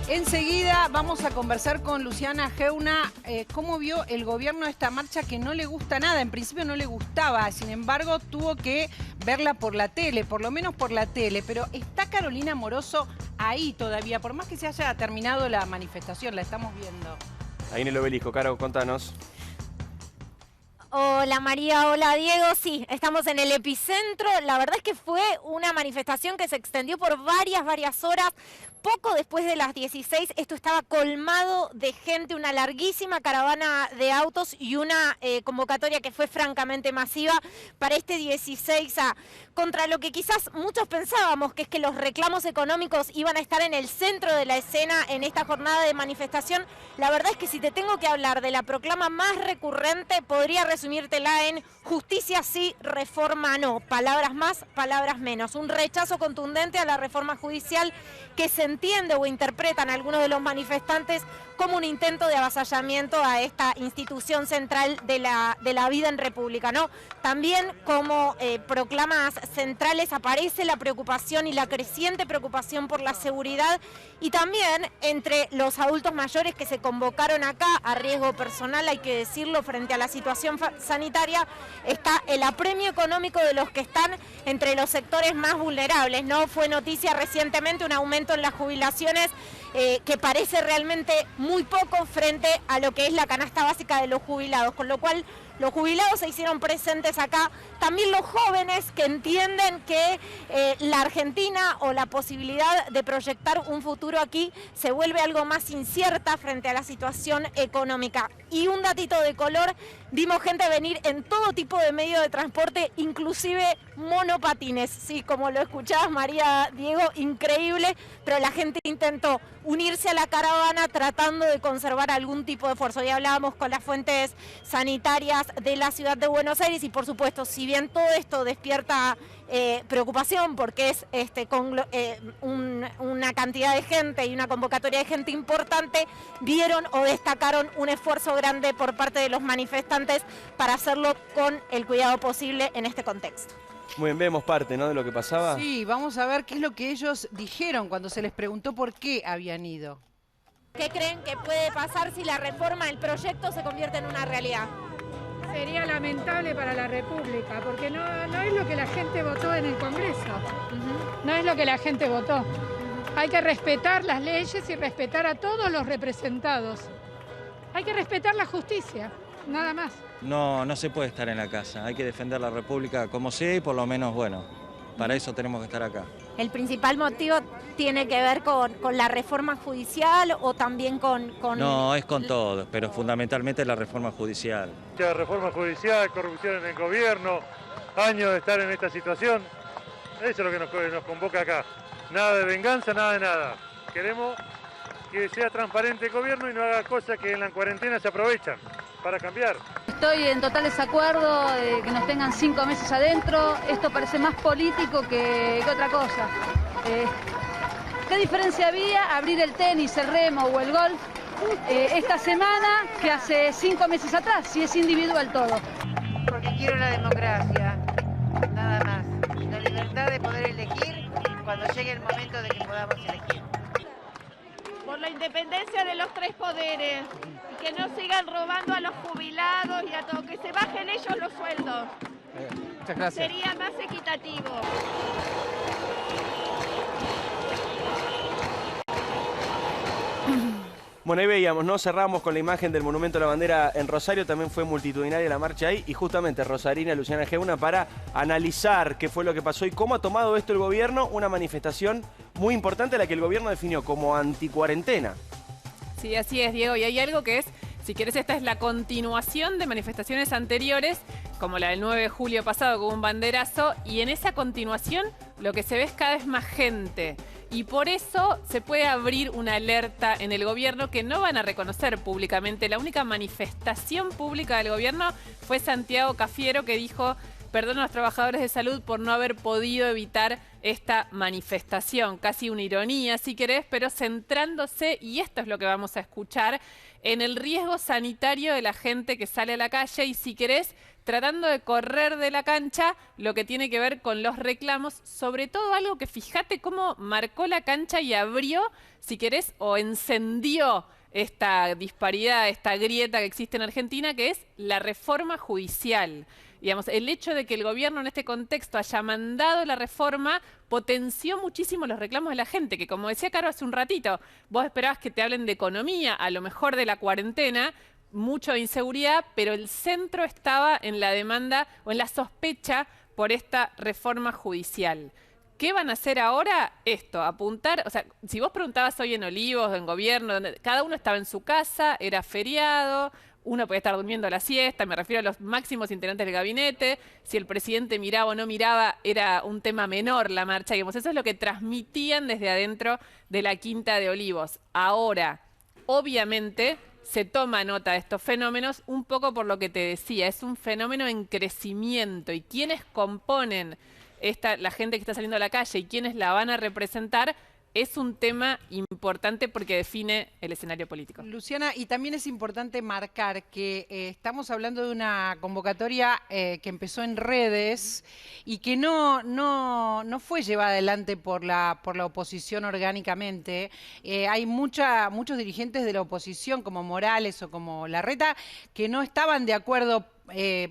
Enseguida vamos a conversar con Luciana Geuna. ¿Cómo vio el gobierno esta marcha que no le gusta nada? En principio no le gustaba, sin embargo tuvo que verla por la tele, por lo menos por la tele. Pero ¿está Carolina Moroso ahí todavía? Por más que se haya terminado la manifestación, la estamos viendo. Ahí en el obelisco. Caro, contanos. Hola María, hola Diego. Sí, estamos en el epicentro. La verdad es que fue una manifestación que se extendió por varias horas. Poco después de las 16, esto estaba colmado de gente, una larguísima caravana de autos y una convocatoria que fue francamente masiva para este 16A. Contra lo que quizás muchos pensábamos, que es que los reclamos económicos iban a estar en el centro de la escena en esta jornada de manifestación. La verdad es que si te tengo que hablar de la proclama más recurrente, podría resumírtela en justicia sí, reforma no. Palabras más, palabras menos. Un rechazo contundente a la reforma judicial que se entiende o interpretan algunos de los manifestantes como un intento de avasallamiento a esta institución central de la vida en República, ¿no? También como proclamas centrales aparece la preocupación y la creciente preocupación por la seguridad, y también entre los adultos mayores que se convocaron acá a riesgo personal, hay que decirlo, frente a la situación sanitaria, está el apremio económico de los que están entre los sectores más vulnerables, ¿no? Fue noticia recientemente un aumento en las jubilaciones que parece realmente muy poco frente a lo que es la canasta básica de los jubilados, con lo cual los jubilados se hicieron presentes acá, también los jóvenes que entienden que la Argentina o la posibilidad de proyectar un futuro aquí se vuelve algo más incierta frente a la situación económica. Y un datito de color, vimos gente venir en todo tipo de medio de transporte, inclusive monopatines, sí, como lo escuchabas María, Diego, increíble, pero la gente intentó unirse a la caravana tratando de conservar algún tipo de esfuerzo. Ya hablábamos con las fuentes sanitarias de la ciudad de Buenos Aires y por supuesto, si bien todo esto despierta preocupación porque es una cantidad de gente y una convocatoria de gente importante, vieron o destacaron un esfuerzo grande por parte de los manifestantes para hacerlo con el cuidado posible en este contexto. Muy bien, vemos parte, ¿no?, de lo que pasaba. Sí, vamos a ver qué es lo que ellos dijeron cuando se les preguntó por qué habían ido. ¿Qué creen que puede pasar si la reforma del proyecto se convierte en una realidad? Sería lamentable para la República, porque no es lo que la gente votó en el Congreso. No es lo que la gente votó. Hay que respetar las leyes y respetar a todos los representados. Hay que respetar la justicia, nada más. No se puede estar en la casa, hay que defender la República como sea y por lo menos, bueno, para eso tenemos que estar acá. ¿El principal motivo tiene que ver con la reforma judicial o también con...? No, es con todo, pero fundamentalmente la reforma judicial. Mucha reforma judicial, corrupción en el gobierno, años de estar en esta situación, eso es lo que nos convoca acá. Nada de venganza, nada de nada. Queremos que sea transparente el gobierno y no haga cosas que en la cuarentena se aprovechan para cambiar. Estoy en total desacuerdo de que nos tengan 5 meses adentro. Esto parece más político que otra cosa. ¿Qué diferencia había abrir el tenis, el remo o el golf esta semana que hace 5 meses atrás, si es individual todo? Porque quiero la democracia, nada más. La libertad de poder elegir cuando llegue el momento de que podamos elegir. Por la independencia de los 3 poderes y que no sigan robando a los jubilados y a todo, que se bajen ellos los sueldos. Muchas gracias. Sería más equitativo. Bueno, ahí veíamos, ¿no? Cerramos con la imagen del Monumento a la Bandera en Rosario. También fue multitudinaria la marcha ahí. Y justamente rosarina Luciana Geuna para analizar qué fue lo que pasó y cómo ha tomado esto el gobierno. Una manifestación muy importante, la que el gobierno definió como anticuarentena. Sí, así es, Diego. Y hay algo que es, si querés, esta es la continuación de manifestaciones anteriores, como la del 9 de julio pasado con un banderazo. Y en esa continuación lo que se ve es cada vez más gente. Y por eso se puede abrir una alerta en el gobierno que no van a reconocer públicamente. La única manifestación pública del gobierno fue Santiago Cafiero, que dijo: perdón a los trabajadores de salud por no haber podido evitar esta manifestación, casi una ironía si querés, pero centrándose, y esto es lo que vamos a escuchar, en el riesgo sanitario de la gente que sale a la calle y si querés, tratando de correr de la cancha lo que tiene que ver con los reclamos, sobre todo algo que fíjate cómo marcó la cancha y abrió, si querés, o encendió esta disparidad, esta grieta que existe en Argentina, que es la reforma judicial. Digamos, el hecho de que el gobierno en este contexto haya mandado la reforma potenció muchísimo los reclamos de la gente, que como decía Caro hace un ratito, vos esperabas que te hablen de economía, a lo mejor de la cuarentena, mucho de inseguridad, pero el centro estaba en la demanda o en la sospecha por esta reforma judicial. ¿Qué van a hacer ahora? Esto, apuntar, o sea, si vos preguntabas hoy en Olivos, en Gobierno, donde cada uno estaba en su casa, era feriado, uno podía estar durmiendo la siesta, me refiero a los máximos integrantes del gabinete, si el presidente miraba o no miraba, era un tema menor la marcha, digamos, eso es lo que transmitían desde adentro de la Quinta de Olivos. Ahora, obviamente, se toma nota de estos fenómenos, un poco por lo que te decía, es un fenómeno en crecimiento, y quienes componen la gente que está saliendo a la calle y quienes la van a representar, es un tema importante porque define el escenario político. Luciana, y también es importante marcar que estamos hablando de una convocatoria que empezó en redes y que no fue llevada adelante por la oposición orgánicamente. Hay muchos dirigentes de la oposición, como Morales o como Larreta, que no estaban de acuerdo.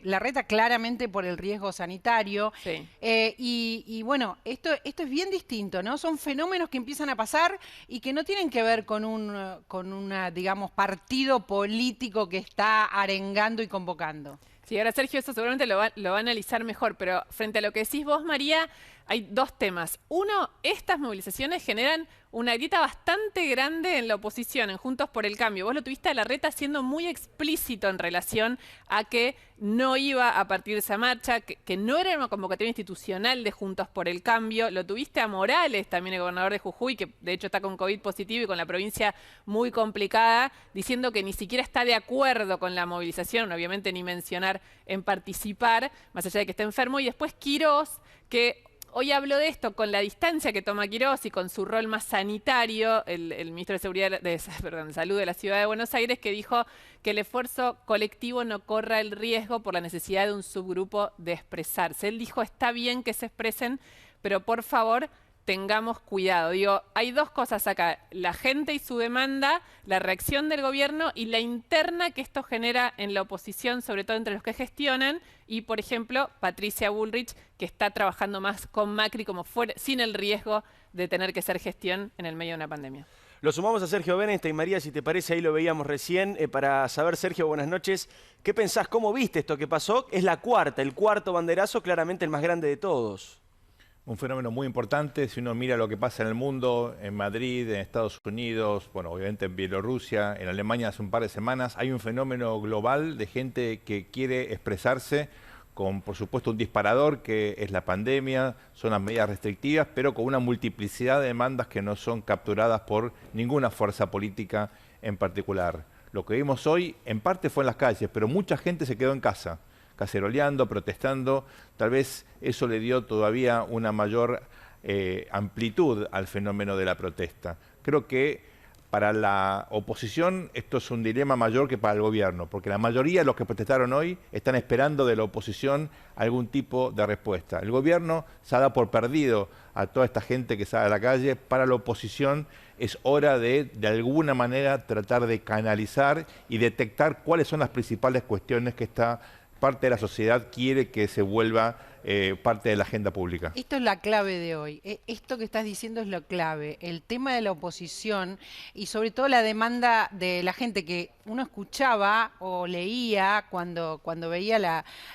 Larreta claramente por el riesgo sanitario. Sí. Y bueno, esto es bien distinto, ¿no? Son fenómenos que empiezan a pasar y que no tienen que ver con una, digamos, partido político que está arengando y convocando. Sí, ahora Sergio eso seguramente lo va a analizar mejor, pero frente a lo que decís vos, María, hay dos temas. Uno, estas movilizaciones generan una grieta bastante grande en la oposición, en Juntos por el Cambio. Vos lo tuviste a Larreta siendo muy explícito en relación a que no iba a partir de esa marcha, que no era una convocatoria institucional de Juntos por el Cambio. Lo tuviste a Morales, también el gobernador de Jujuy, que de hecho está con COVID positivo y con la provincia muy complicada, diciendo que ni siquiera está de acuerdo con la movilización, obviamente ni mencionar en participar, más allá de que esté enfermo. Y después Quirós, que hoy hablo de esto con la distancia que toma Quirós y con su rol más sanitario, el ministro de Salud de la Ciudad de Buenos Aires, que dijo que el esfuerzo colectivo no corra el riesgo por la necesidad de un subgrupo de expresarse. Él dijo, está bien que se expresen, pero por favor tengamos cuidado. Digo, hay dos cosas acá, la gente y su demanda, la reacción del gobierno y la interna que esto genera en la oposición, sobre todo entre los que gestionan, y por ejemplo, Patricia Bullrich, que está trabajando más con Macri como fuera, sin el riesgo de tener que hacer gestión en el medio de una pandemia. Lo sumamos a Sergio Benestein. María, si te parece, ahí lo veíamos recién. Para saber, Sergio, buenas noches. ¿Qué pensás? ¿Cómo viste esto que pasó? Es el cuarto banderazo, claramente el más grande de todos. Un fenómeno muy importante, si uno mira lo que pasa en el mundo, en Madrid, en Estados Unidos, bueno, obviamente en Bielorrusia, en Alemania hace un par de semanas, hay un fenómeno global de gente que quiere expresarse con, por supuesto, un disparador que es la pandemia, son las medidas restrictivas, pero con una multiplicidad de demandas que no son capturadas por ninguna fuerza política en particular. Lo que vimos hoy, en parte fue en las calles, pero mucha gente se quedó en casa, caceroleando, protestando. Tal vez eso le dio todavía una mayor amplitud al fenómeno de la protesta. Creo que para la oposición esto es un dilema mayor que para el gobierno, porque la mayoría de los que protestaron hoy están esperando de la oposición algún tipo de respuesta. El gobierno se ha dado por perdido a toda esta gente que sale a la calle. Para la oposición es hora de alguna manera, tratar de canalizar y detectar cuáles son las principales cuestiones que esta parte de la sociedad quiere que se vuelva parte de la agenda pública. Esto es la clave de hoy. Esto que estás diciendo es lo clave. El tema de la oposición y sobre todo la demanda de la gente que uno escuchaba o leía cuando veía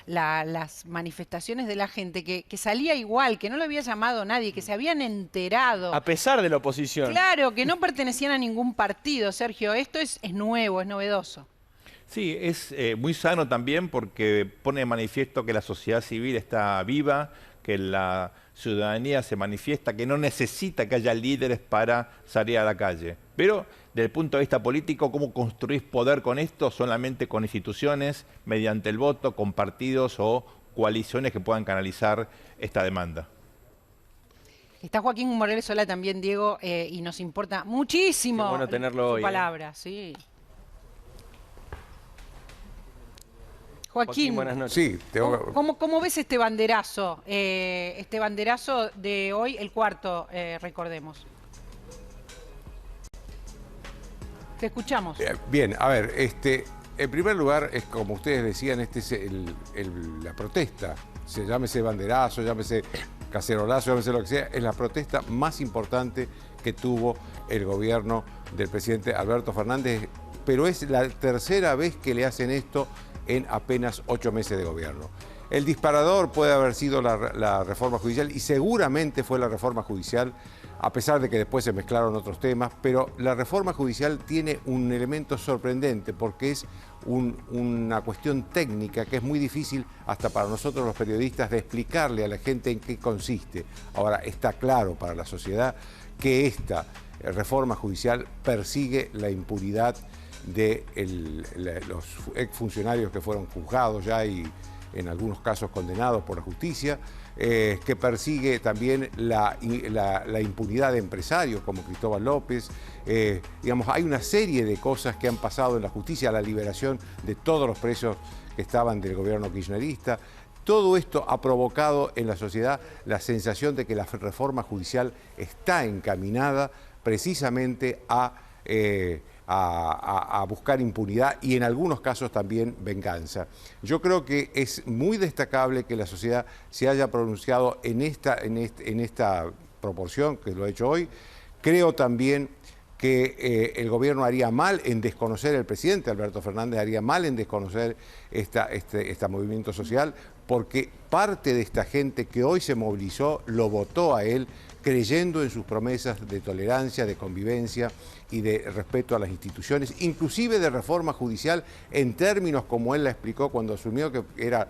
las manifestaciones de la gente, que salía igual, que no lo había llamado nadie, que se habían enterado. A pesar de la oposición. Claro, que no pertenecían a ningún partido, Sergio. Esto es nuevo, es novedoso. Sí, es muy sano también porque pone de manifiesto que la sociedad civil está viva, que la ciudadanía se manifiesta, que no necesita que haya líderes para salir a la calle. Pero desde el punto de vista político, ¿cómo construís poder con esto? Solamente con instituciones, mediante el voto, con partidos o coaliciones que puedan canalizar esta demanda. Está Joaquín Morales Solá también, Diego, y nos importa muchísimo Qué bueno tenerlo su hoy, palabra, sí. Joaquín, buenas noches. Sí, ¿Cómo ves este banderazo? Este banderazo de hoy, el cuarto, recordemos. Te escuchamos. Bien, a ver, en primer lugar, es como ustedes decían, este es la protesta. Llámese banderazo, llámese cacerolazo, llámese lo que sea, es la protesta más importante que tuvo el gobierno del presidente Alberto Fernández, pero es la tercera vez que le hacen esto en apenas 8 meses de gobierno. El disparador puede haber sido la reforma judicial, y seguramente fue la reforma judicial, a pesar de que después se mezclaron otros temas, pero la reforma judicial tiene un elemento sorprendente porque es una cuestión técnica que es muy difícil hasta para nosotros los periodistas de explicarle a la gente en qué consiste. Ahora, está claro para la sociedad que esta reforma judicial persigue la impunidad de los exfuncionarios que fueron juzgados ya y en algunos casos condenados por la justicia, que persigue también la impunidad de empresarios como Cristóbal López. Digamos, hay una serie de cosas que han pasado en la justicia, la liberación de todos los presos que estaban del gobierno kirchnerista. Todo esto ha provocado en la sociedad la sensación de que la reforma judicial está encaminada precisamente a buscar impunidad y en algunos casos también venganza. Yo creo que es muy destacable que la sociedad se haya pronunciado en esta proporción, que lo ha hecho hoy. Creo también que el gobierno haría mal en desconocer, el presidente Alberto Fernández haría mal en desconocer este movimiento social, porque parte de esta gente que hoy se movilizó lo votó a él, creyendo en sus promesas de tolerancia, de convivencia y de respeto a las instituciones, inclusive de reforma judicial en términos como él la explicó cuando asumió, que era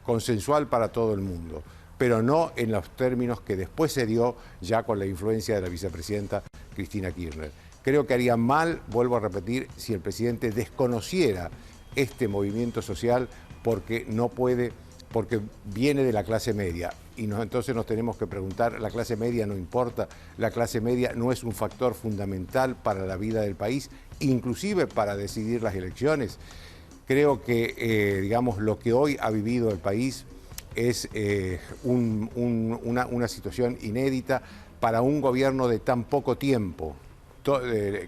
consensual para todo el mundo, pero no en los términos que después se dio ya con la influencia de la vicepresidenta Cristina Kirchner. Creo que haría mal, vuelvo a repetir, si el presidente desconociera este movimiento social porque no puede, porque viene de la clase media. Y entonces nos tenemos que preguntar, ¿la clase media no importa? ¿La clase media no es un factor fundamental para la vida del país, inclusive para decidir las elecciones? Creo que, digamos, lo que hoy ha vivido el país es una situación inédita para un gobierno de tan poco tiempo.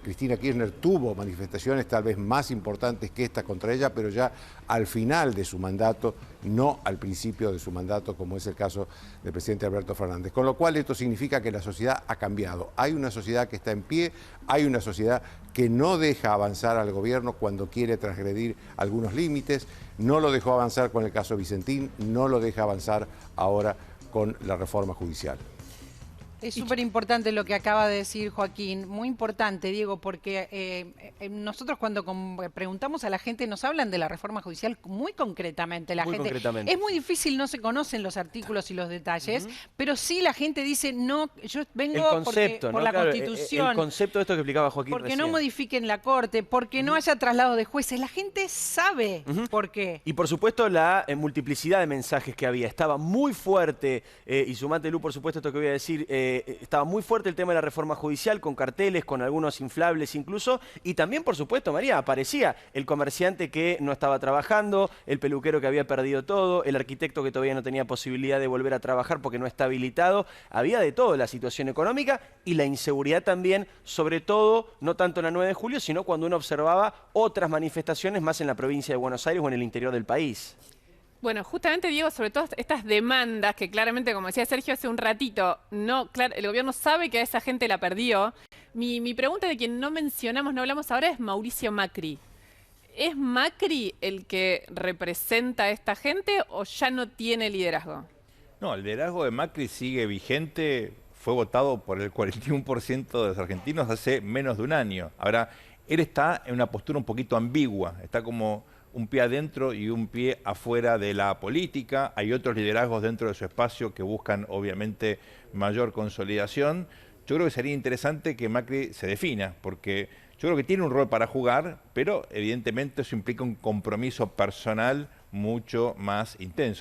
Cristina Kirchner tuvo manifestaciones tal vez más importantes que esta contra ella, pero ya al final de su mandato, no al principio de su mandato, como es el caso del presidente Alberto Fernández. Con lo cual esto significa que la sociedad ha cambiado. Hay una sociedad que está en pie, hay una sociedad que no deja avanzar al gobierno cuando quiere transgredir algunos límites, no lo dejó avanzar con el caso Vicentín, no lo deja avanzar ahora con la reforma judicial. Es súper importante lo que acaba de decir Joaquín, muy importante, Diego, porque nosotros cuando preguntamos a la gente nos hablan de la reforma judicial muy concretamente. Concretamente. Es muy difícil, no se conocen los artículos y los detalles, pero sí la gente dice, no, yo vengo por la Constitución. El concepto de esto que explicaba Joaquín porque recién. No modifiquen la Corte, porque no haya traslado de jueces. La gente sabe por qué. Y por supuesto la multiplicidad de mensajes que había. Estaba muy fuerte, y sumate Lu, por supuesto, esto que voy a decir, estaba muy fuerte el tema de la reforma judicial, con carteles, con algunos inflables incluso, y también, por supuesto, María, aparecía el comerciante que no estaba trabajando, el peluquero que había perdido todo, el arquitecto que todavía no tenía posibilidad de volver a trabajar porque no está habilitado. Había de todo, la situación económica y la inseguridad también, sobre todo, no tanto en la 9 de julio, sino cuando uno observaba otras manifestaciones más en la provincia de Buenos Aires o en el interior del país. Bueno, justamente, Diego, sobre todo estas demandas que claramente, como decía Sergio hace un ratito, el gobierno sabe que a esa gente la perdió. Mi pregunta de quien no mencionamos, no hablamos ahora, es Mauricio Macri. ¿Es Macri el que representa a esta gente o ya no tiene liderazgo? No, el liderazgo de Macri sigue vigente, fue votado por el 41% de los argentinos hace menos de un año. Ahora, él está en una postura un poquito ambigua, está como un pie adentro y un pie afuera de la política. Hay otros liderazgos dentro de su espacio que buscan, obviamente, mayor consolidación. Yo creo que sería interesante que Macri se defina, porque yo creo que tiene un rol para jugar, pero evidentemente eso implica un compromiso personal mucho más intenso.